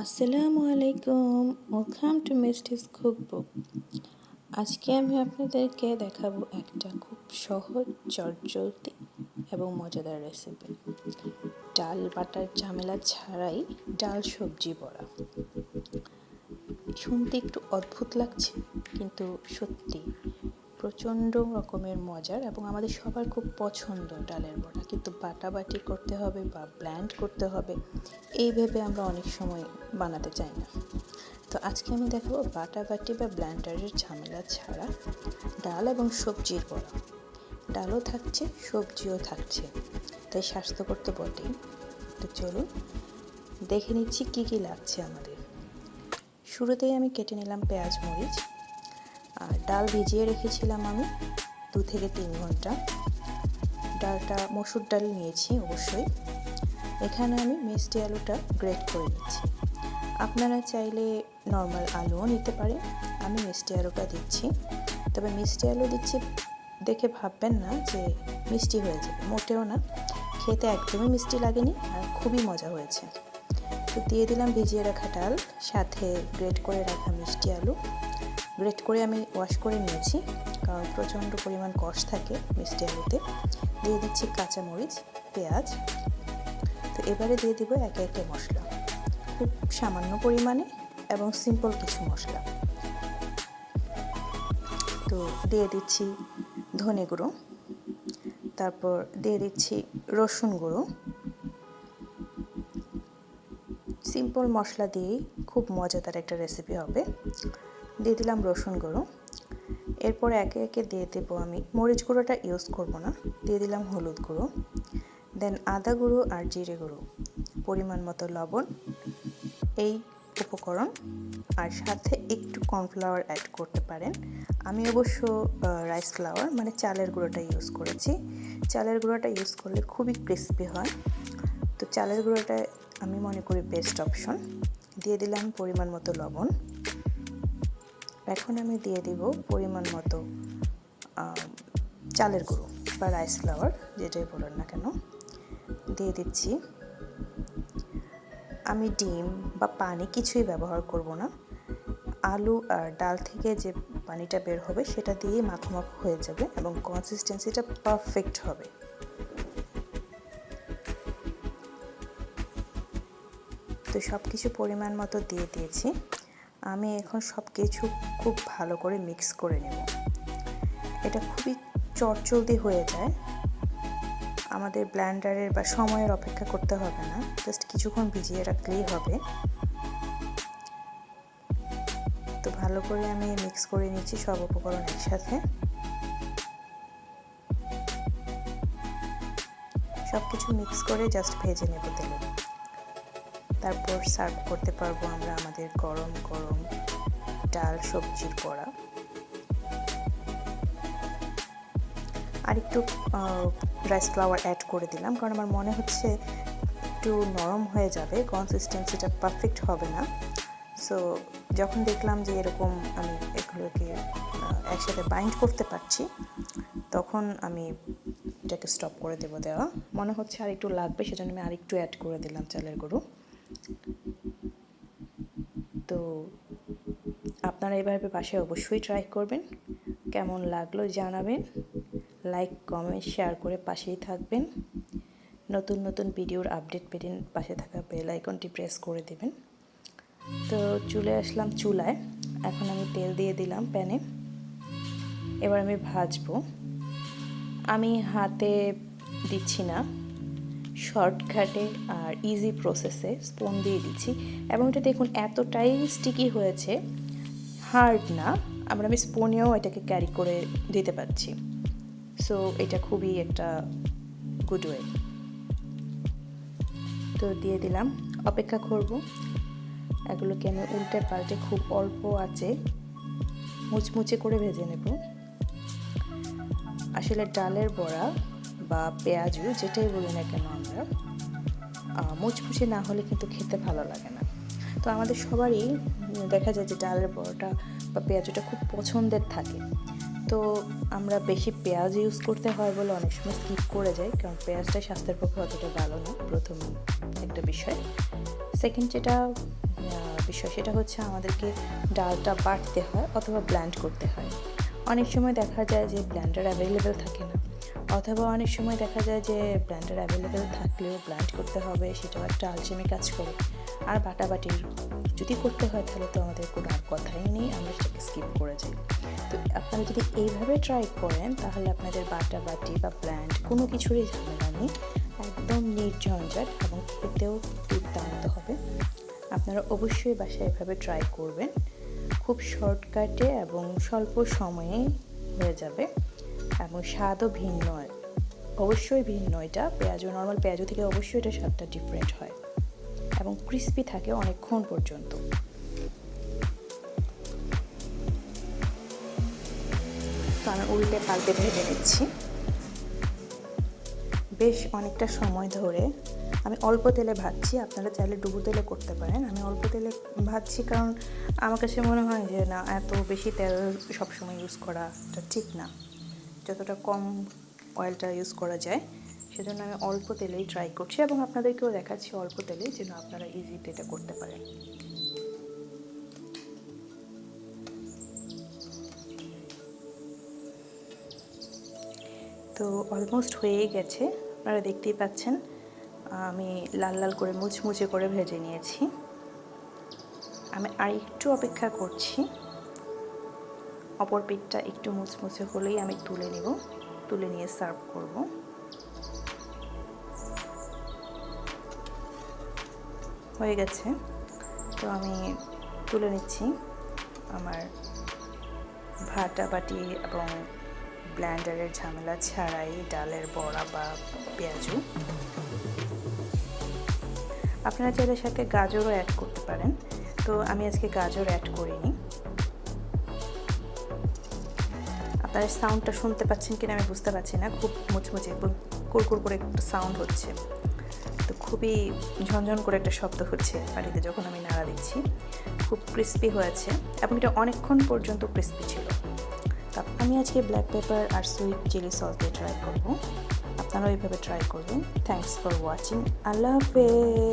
আসসালামু আলাইকুম, welcome to মিস্টিস cookbook. আজকে আমি আপনাদেরকে দেখাবো একটা খুব সহজ চটজলদি এবং মজাদার রেসিপি। ডাল বাটার ঝামেলা ছাড়াই ডাল সবজি বড়া। শুনতে একটু অদ্ভুত লাগছে, কিন্তু সত্যি প্রচণ্ড রকমের মজার এবং আমাদের সবার খুব পছন্দ ডালের বড়া। কিন্তু বাটাবাটি করতে হবে বা ব্লেন্ড করতে হবে এই ভেবে আমরা অনেক সময় বানাতে চাই না। তো আজকে আমি দেখাবো বাটাবাটি বা ব্লেন্ডারের ঝামেলা ছাড়া ডাল এবং সবজির বড়া। ডালও থাকছে, সবজিও থাকছে, তাই স্বাস্থ্যকর তো বটেই। তো চলুন দেখে নিচ্ছি কী কী লাগছে আমাদের। শুরুতেই আমি কেটে নিলাম পেঁয়াজ মরিচ, আর ডাল ভিজিয়ে রেখেছিলাম আমি 2 থেকে 3 ঘন্টা। ডালটা মসুর ডাল নিয়েছি অবশ্যই। এখানে আমি মিষ্টি আলুটা গ্রেট করে নিচ্ছি। আপনারা চাইলে নর্মাল আলুও নিতে পারেন, আমি মিষ্টি আলুটা দিচ্ছি। তবে মিষ্টি আলু দিচ্ছি দেখে ভাববেন না যে মিষ্টি হয়ে যাবে, মোটেও না। খেতে একদমই মিষ্টি লাগেনি, আর খুবই মজা হয়েছে। তো দিয়ে দিলাম ভিজিয়ে রাখা ডাল, সাথে গ্রেট করে রাখা মিষ্টি আলু। গ্রেট করে আমি ওয়াশ করে নিয়েছি, কারণ প্রচণ্ড পরিমাণ কষ থাকে মিষ্টি আলুতে। দিয়ে দিচ্ছি কাঁচামরিচ, পেঁয়াজ। তো এবারে দিয়ে দিব একে একে মশলা, খুব সামান্য পরিমাণে এবং সিম্পল কিছু মশলা। তো দিয়ে দিচ্ছি ধনে গুঁড়ো, তারপর দিয়ে দিচ্ছি রসুন গুঁড়ো। সিম্পল মশলা দিয়েই খুব মজাদার একটা রেসিপি হবে। দিয়ে দিলাম রসুন গুঁড়ো। এরপর একে একে দিয়ে দেবো আমি মরিচ গুঁড়োটা ইউজ করব না। দিয়ে দিলাম হলুদ গুঁড়ো, দেন আদা গুঁড়ো আর জিরে গুঁড়ো, পরিমাণ মতো লবণ, এই উপকরণ। আর সাথে একটু কর্নফ্লাওয়ার অ্যাড করতে পারেন। আমি অবশ্য রাইস ফ্লাওয়ার মানে চালের গুঁড়োটা ইউজ করেছি। চালের গুঁড়োটা ইউজ করলে খুবই ক্রিস্পি হয়, তো চালের গুঁড়োটা আমি মনে করি বেস্ট অপশন। দিয়ে দিলাম পরিমাণ মতো লবণ। এখন আমি দিয়ে দিব পরিমাণ মতো চালের গুঁড়ো বা রাইস ফ্লাওয়ার, যেটাই বলেন না কেন। দিয়ে দিচ্ছি। আমি ডিম বা পানি কিছুই ব্যবহার করব না। আলু আর ডাল থেকে যে পানিটা বের হবে সেটা দিয়েই মাখো হয়ে যাবে এবং কনসিস্টেন্সিটা পারফেক্ট হবে। তো সব কিছু পরিমাণ মতো দিয়ে দিয়েছি। আমি এখন সব কিছু খুব ভালো করে মিক্স করে নেব। এটা খুবই চটজলদি হয়ে যায়, আমাদের ব্লেন্ডারের বা সময়ের অপেক্ষা করতে হবে না, জাস্ট কিছুক্ষণ ভিজিয়ে রাখলেই হবে। তো ভালো করে আমি মিক্স করে নিচ্ছি সব উপকরণ একসাথে। সব কিছু মিক্স করে জাস্ট ভেজে নেব তেলে। তারপর সার্ভ করতে পারবো আমরা আমাদের গরম গরম ডাল সবজির বড়া। আর একটু রাইস ফ্লাওয়ার অ্যাড করে দিলাম, কারণ আমার মনে হচ্ছে একটু নরম হয়ে যাবে, কনসিস্টেন্সিটা পারফেক্ট হবে না। সো যখন দেখলাম যে এরকম আমি এগুলোকে একসাথে বাইন্ড করতে পারছি, তখন আমি এটাকে স্টপ করে দেওয়া। মনে হচ্ছে আর একটু লাগবে, সেজন্য আমি আর একটু অ্যাড করে দিলাম চালের গুঁড়ো। তো আপনারা এভাবে বাসায় অবশ্যই ট্রাই করবেন। কেমন লাগলো জানাবেন, লাইক কমেন্ট শেয়ার করে পাশেই থাকবেন। নতুন নতুন ভিডিওর আপডেট পেতে পাশে থাকা বেল আইকনটি প্রেস করে দেবেন। তো চলে আসলাম চুলায়, এখন আমি তেল দিয়ে দিলাম প্যানে। এবার আমি ভাজবো। আমি হাতে দিচ্ছি না, শর্টকাটে আর ইজি প্রসেসে স্পুন দিয়ে দিচ্ছি। এবং এটা দেখুন এতটাই স্টিকি হয়েছে, হার্ড না, আমি স্পুনেও এটাকে ক্যারি করে দিতে পারছি। সো এটা খুবই একটা গুড ওয়ে। তো দিয়ে দিলাম, অপেক্ষা করব। এগুলোকে আমি উল্টে পাল্টে খুব অল্প আঁচে মুচমুচে করে ভেজে নেব। আসলে ডালের বড়া বা পেঁয়াজু যেটাই বলি না কেন, আমরা মুচমুচে না হলে কিন্তু খেতে ভালো লাগে না। তো আমাদের সবারই দেখা যায় যে ডালের বড়াটা বা পেঁয়াজুটা খুব পছন্দের থাকে। তো আমরা বেশি পেঁয়াজ ইউজ করতে হয় বলে অনেক সময় স্কিপ করে যাই, কারণ পেঁয়াজটা স্বাস্থ্যের পক্ষে অতটা ভালো না, প্রথম একটা বিষয়। সেকেন্ড যেটা বিষয় সেটা হচ্ছে আমাদেরকে ডালটা বাটতে হয় অথবা ব্লেন্ড করতে হয়। অনেক সময় দেখা যায় যে ব্লেন্ডার অ্যাভেলেবেল থাকে না, অথবা অনেক সময় দেখা যায় যে ব্লেন্ডার অ্যাভেলেবেল থাকলেও ব্লেন্ড করতে হবে, সেটাও একটা আলসেমি কাজ করে। আর বাটাবাটির যদি করতে হয় তাহলে তো আমাদের কোনো আর কথাই নেই, আমরা সেটাকে স্কিপ করে যাই। তো আপনারা যদি এইভাবে ট্রাই করেন তাহলে আপনাদের বাটাবাটি বা ব্লেন্ড কোনো কিছুরই ঝামেলা নেই, একদম নির্ঝঞ্ঝাট এবং খেতেও দুর্দান্ত হবে। আপনারা অবশ্যই বাসায় এভাবে ট্রাই করবেন, খুব শর্টকাটে এবং স্বল্প সময়ে হয়ে যাবে এবং স্বাদও ভিন্ন, অবশ্যই ভিন্ন। এটা পেঁয়াজু, নর্মাল পেঁয়াজু থেকে অবশ্যই এটা স্বাদটা ডিফারেন্ট হয় এবং ক্রিস্পি থাকে অনেকক্ষণ পর্যন্ত। তো আমি উল্টে পাল্টে ভেজে নিচ্ছি বেশ অনেকটা সময় ধরে। আমি অল্প তেলে ভাজছি, আপনারা চাইলে ডুবো তেলে করতে পারেন। আমি অল্প তেলে ভাজছি কারণ আমার কাছে মনে হয় যে না, এত বেশি তেল সবসময় ইউজ করাটা ঠিক না, যতটা কম অয়েলটা ইউজ করা যায় সেজন্য আমি অল্প তেলেই ট্রাই করছি এবং আপনাদেরকেও দেখাচ্ছি অল্প তেলেই, যেন আপনারা ইজিতে এটা করতে পারেন। তো অলমোস্ট হয়েই গেছে, আপনারা দেখতেই পাচ্ছেন আমি লাল লাল করে মুচমুচে করে ভেজে নিয়েছি। আমি আর একটু অপেক্ষা করছি, অপর পিঠটা একটু মুচমুচে হলেই আমি তুলে নেব, তুলে নিয়ে সার্ভ করব। হয়ে গেছে, তো আমি তুলে নিচ্ছি। আমার বাটাবাটি এবং ব্লেন্ডারের ঝামেলা ছাড়াই ডালের বড়া বা পেঁয়াজু। আপনারা চাইলে সাথে গাজরও অ্যাড করতে পারেন, তো আমি আজকে গাজর অ্যাড করিনি। আপনারা সাউন্ডটা শুনতে পাচ্ছেন কিনা আমি বুঝতে পারছি না, খুব মুচমুচে এবং কুরকুর করে একটা সাউন্ড হচ্ছে, তো খুবই ঝনঝন করে একটা শব্দ হচ্ছে বাড়িতে যখন আমি নাড়া দিচ্ছি। খুব ক্রিস্পি হয়েছে এবং এটা অনেকক্ষণ পর্যন্ত ক্রিস্পি ছিল। তা আমি আজকে ব্ল্যাক পেপার আর সুইট চিলি সস দিয়ে ট্রাই করব, আপনারাও এইভাবে ট্রাই করবেন। থ্যাংকস ফর ওয়াচিং, আল্লাহ হাফেজ।